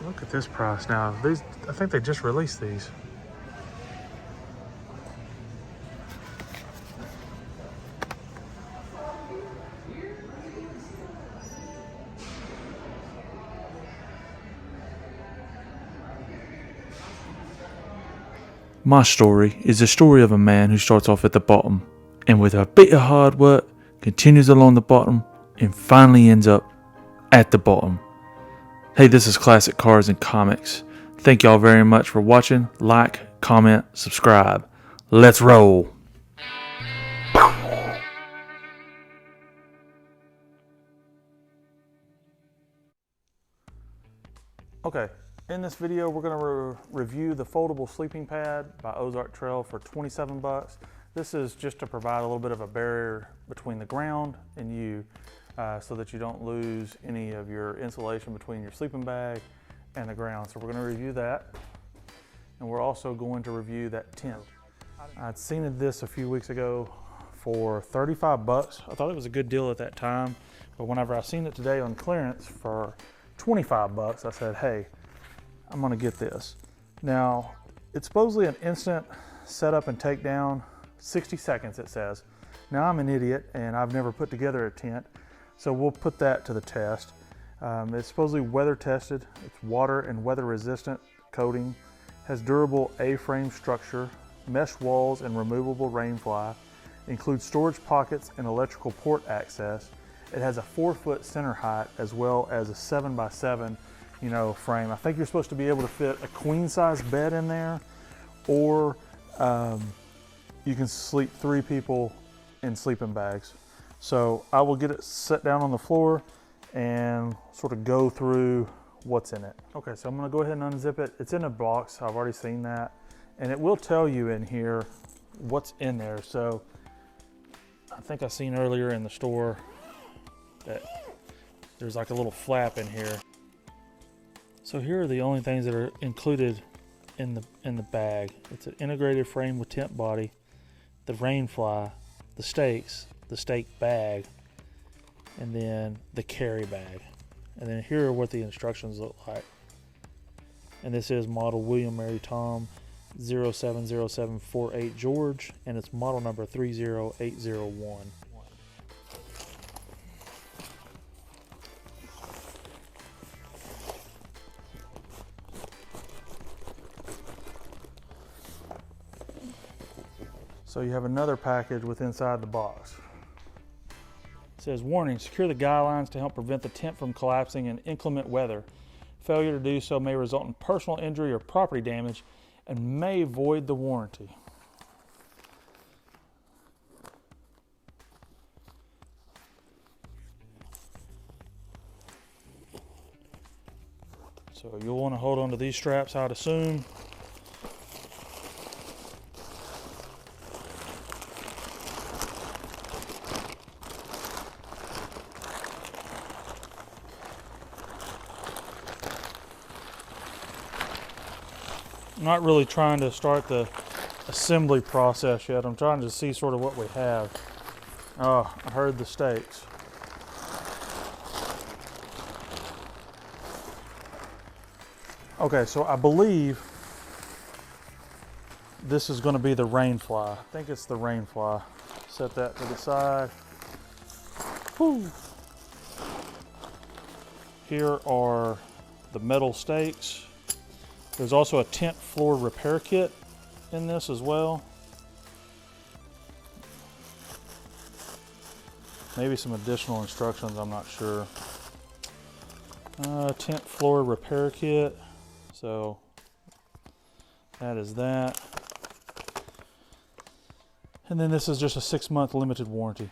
Look at this price now. These, I think they just released these. My story is the story of a man who starts off at the bottom and with a bit of hard work continues along the bottom and finally ends up at the bottom. Hey, this is Classic Cars and Comics. Thank y'all very much for watching. Like, comment, subscribe. Let's roll. Okay, in this video we're going to review the foldable sleeping pad by Ozark Trail for 27 bucks. This is just to provide a little bit of a barrier between the ground and you so that you don't lose any of your insulation between your sleeping bag and the ground. So we're going to review that, and we're also going to review that tent. I'd seen this a few weeks ago for 35 bucks. I thought it was a good deal at that time, but whenever I seen it today on clearance for 25 bucks, I said, hey, I'm gonna get this. Now, it's supposedly an instant setup and takedown, 60 seconds it says. Now I'm an idiot and I've never put together a tent, so we'll put that to the test. It's supposedly weather tested, it's water and weather resistant coating, has durable A-frame structure, mesh walls and removable rain fly, includes storage pockets and electrical port access. It has a 4-foot center height as well as a 7x7, frame. I think you're supposed to be able to fit a queen size bed in there, or you can sleep 3 people in sleeping bags. So I will get it set down on the floor and sort of go through what's in it. Okay, so I'm gonna go ahead and unzip it. It's in a box, I've already seen that. And it will tell you in here what's in there. So I think I seen earlier in the store that there's like a little flap in here. So here are the only things that are included in the bag. It's an integrated frame with tent body, the rain fly, the stakes, the stake bag, and then the carry bag. And then here are what the instructions look like. And this is model William Mary Tom 070748 George, and it's model number 30801. So you have another package with inside the box. It says, warning, secure the guy lines to help prevent the tent from collapsing in inclement weather. Failure to do so may result in personal injury or property damage and may void the warranty. So you'll want to hold on to these straps, I'd assume. I'm not really trying to start the assembly process yet. I'm trying to see sort of what we have. Oh, I heard the stakes. Okay, so I believe this is going to be the rain fly. I think it's the rain fly. Set that to the side. Whew. Here are the metal stakes. There's also a tent floor repair kit in this as well. Maybe some additional instructions, I'm not sure. Tent floor repair kit. So that is that. And then this is just a 6-month limited warranty.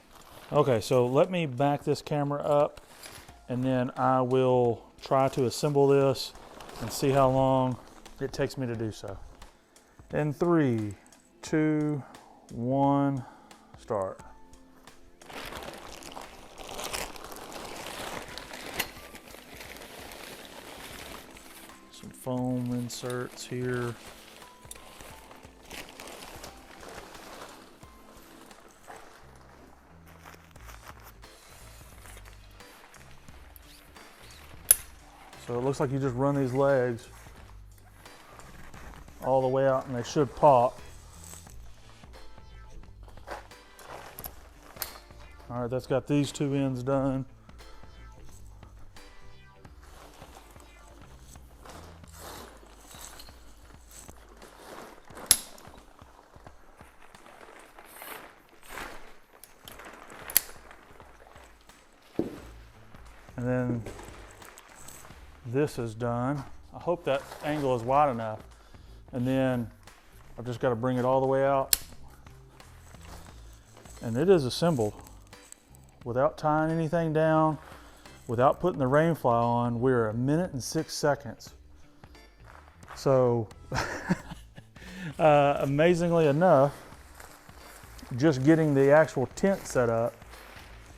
Okay, so let me back this camera up and then I will try to assemble this and see how long it takes me to do so. In 3, 2, 1, start. Some foam inserts here. So it looks like you just run these legs all the way out and they should pop. All right, that's got these two ends done. And then this is done. I hope that angle is wide enough. And then I've just got to bring it all the way out. And it is assembled. Without tying anything down, without putting the rain fly on, we're 1 minute and 6 seconds. So, amazingly enough, just getting the actual tent set up,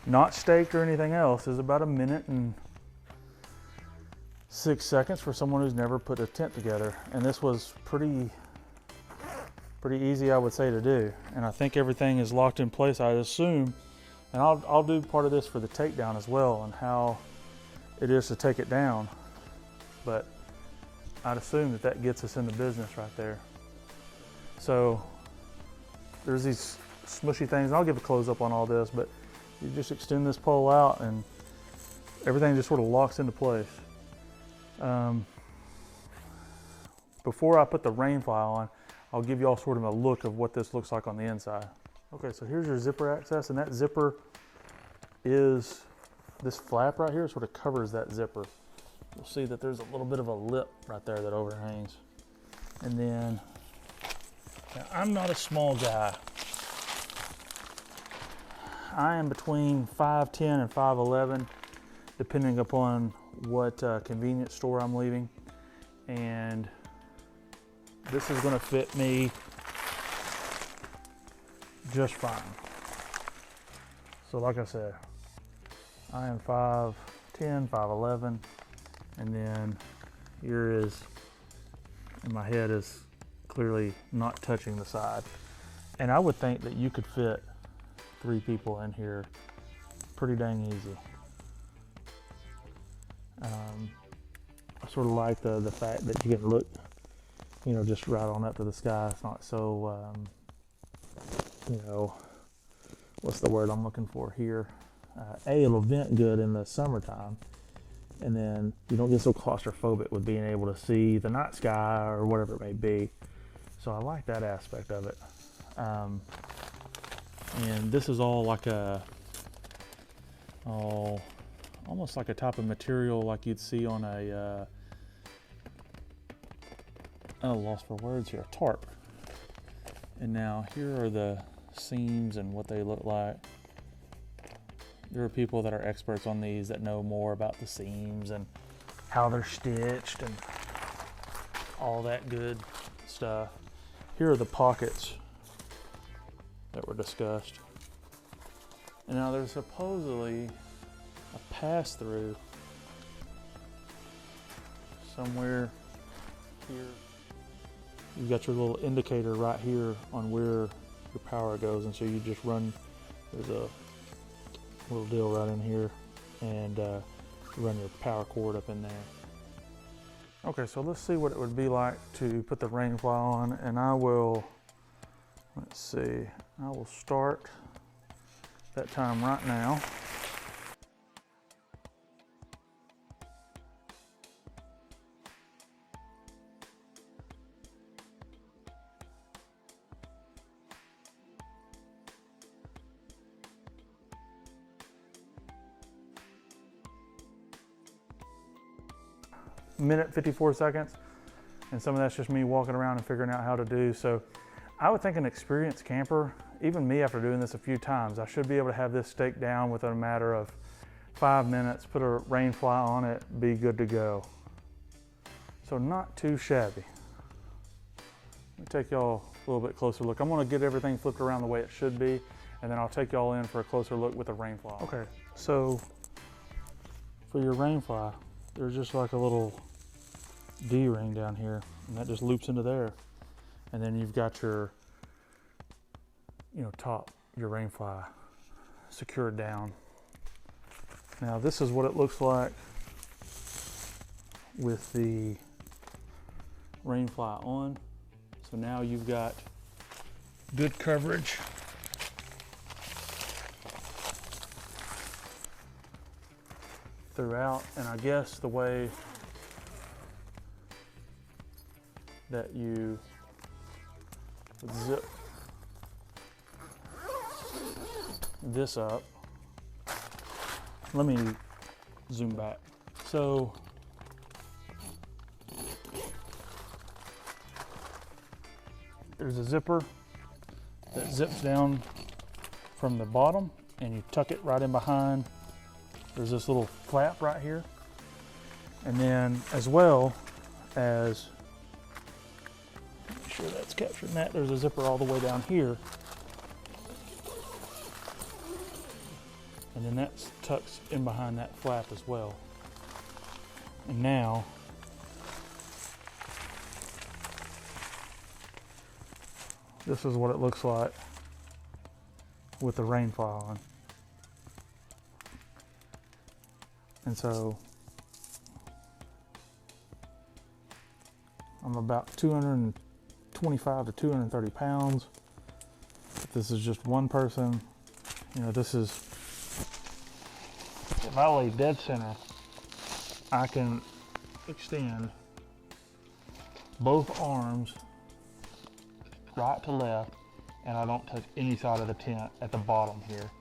not staked or anything else, is about 1 minute and 6 seconds for someone who's never put a tent together. And this was pretty easy, I would say, to do. And I think everything is locked in place, I assume. And I'll do part of this for the takedown as well, and how it is to take it down. But I'd assume that that gets us in the business right there. So there's these smushy things. I'll give a close up on all this, but you just extend this pole out and everything just sort of locks into place. Before I put the rain fly on, I'll give you all sort of a look of what this looks like on the inside. Okay, so here's your zipper access, and that zipper is, this flap right here sort of covers that zipper. You'll see that there's a little bit of a lip right there that overhangs. And then, now I'm not a small guy. I am between 5'10" and 5'11", depending upon what convenience store I'm leaving. And this is gonna fit me just fine. So like I said, I am 5'10", 5'11", and then here is, and my head is clearly not touching the side. And I would think that you could fit 3 people in here pretty dang easy. I sort of like the fact that you can look, you know, just right on up to the sky. It's not so, you know, what's the word I'm looking for here? It'll vent good in the summertime, and then you don't get so claustrophobic with being able to see the night sky or whatever it may be. So I like that aspect of it. And this is all like a, almost like a type of material like you'd see on a, lost for words here, a tarp. And now here are the seams and what they look like. There are people that are experts on these that know more about the seams and how they're stitched and all that good stuff. Here are the pockets that were discussed. And now there's supposedly a pass-through somewhere here. You've got your little indicator right here on where your power goes, and so you just run, there's a little deal right in here, and run your power cord up in there. Okay, so let's see what it would be like to put the rain fly on, and I will, let's see, I will start that time right now. Minute 54 seconds, and some of that's just me walking around and figuring out how to do. So I would think an experienced camper, even me after doing this a few times, I should be able to have this staked down within a matter of 5 minutes, put a rain fly on it, be good to go. So not too shabby. Let me take y'all a little bit closer look. I'm gonna get everything flipped around the way it should be, and then I'll take y'all in for a closer look with the rain fly. Okay, so for your rain fly, there's just like a little D-ring down here, and that just loops into there. And then you've got your, you know, top, your rain fly secured down. Now this is what it looks like with the rain fly on. So now you've got good coverage. Throughout, and I guess the way that you zip this up, let me zoom back. So there's a zipper that zips down from the bottom and you tuck it right in behind. There's this little flap right here. And then as well as, make sure that's capturing that, there's a zipper all the way down here. And then that tucks in behind that flap as well. And now, this is what it looks like with the rain fly on. And so I'm about 225 to 230 pounds. If this is just one person, you know, this is, if I lay dead center, I can extend both arms right to left, and I don't touch any side of the tent at the bottom here.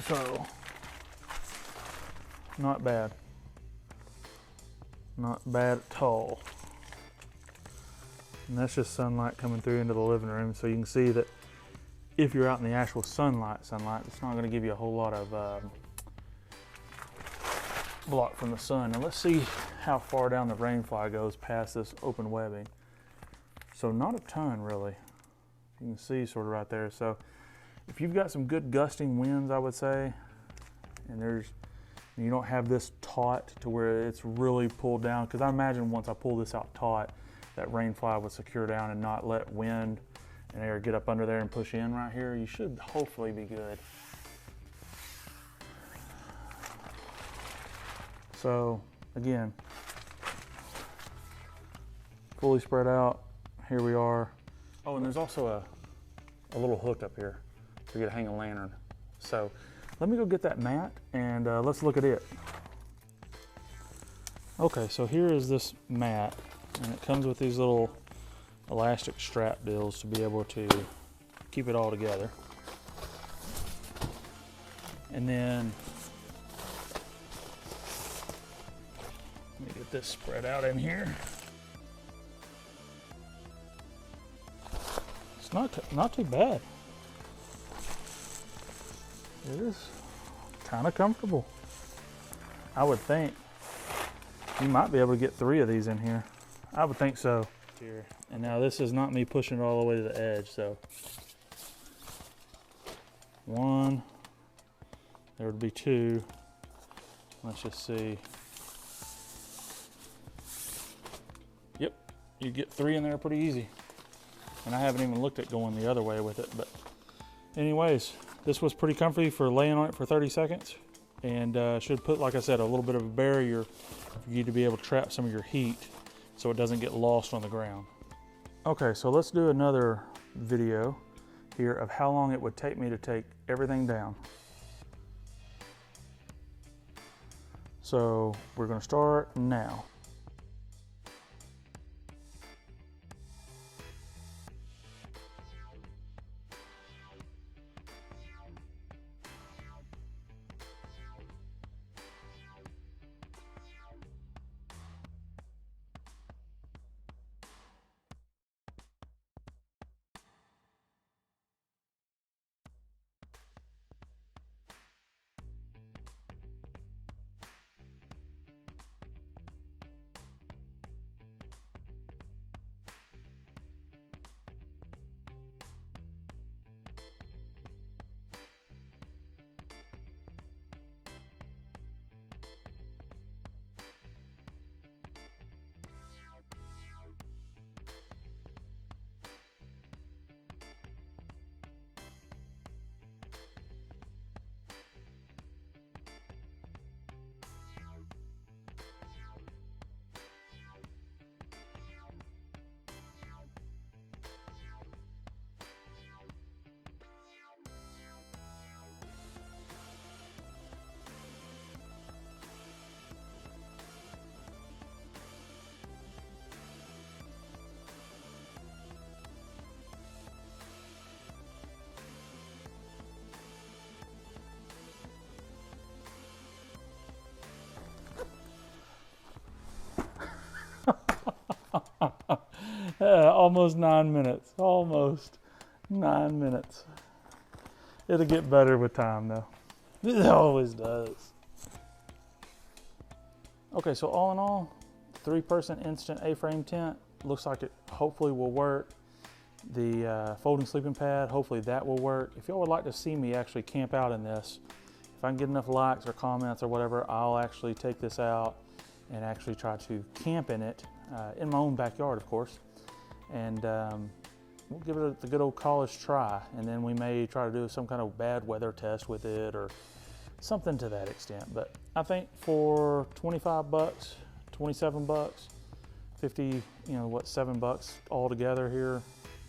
So, not bad. Not bad at all. And that's just sunlight coming through into the living room. So you can see that if you're out in the actual sunlight, it's not going to give you a whole lot of block from the sun. Now let's see how far down the rain fly goes past this open webbing. So not a ton really. You can see sort of right there. So if you've got some good gusting winds, I would say, and you don't have this taut to where it's really pulled down, because I imagine once I pull this out taut, that rain fly would secure down and not let wind and air get up under there and push in right here. You should hopefully be good. So again, fully spread out. Here we are. Oh, and there's also a little hook up here for you to hang a lantern. So let me go get that mat and let's look at it. Okay, so here is this mat, and it comes with these little elastic strap deals to be able to keep it all together. And then let me get this spread out in here. It's not too bad. It is kind of comfortable. I would think you might be able to get 3 of these in here. I would think so. Here. And now this is not me pushing it all the way to the edge, so 1, there would be 2. Let's just see. Yep, you get 3 in there pretty easy. And I haven't even looked at going the other way with it, but anyways, this was pretty comfy for laying on it for 30 seconds, and should put, like I said, a little bit of a barrier for you to be able to trap some of your heat so it doesn't get lost on the ground. Okay, so let's do another video here of how long it would take me to take everything down. So we're going to start now. Almost 9 minutes. Almost 9 minutes. It'll get better with time though. It always does. Okay, so all in all, 3-person instant A-frame tent. Looks like it hopefully will work. The folding sleeping pad, hopefully that will work. If y'all would like to see me actually camp out in this, if I can get enough likes or comments or whatever, I'll actually take this out and actually try to camp in it, in my own backyard, of course. And we'll give it the good old college try. And then we may try to do some kind of bad weather test with it or something to that extent. But I think for 25 bucks, 27 bucks, 50, $7 altogether here,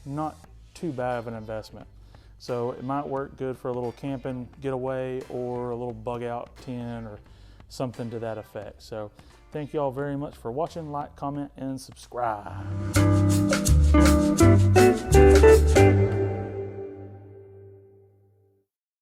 not too bad of an investment. So it might work good for a little camping getaway or a little bug out tent or something to that effect. So thank you all very much for watching. Like, comment, and subscribe.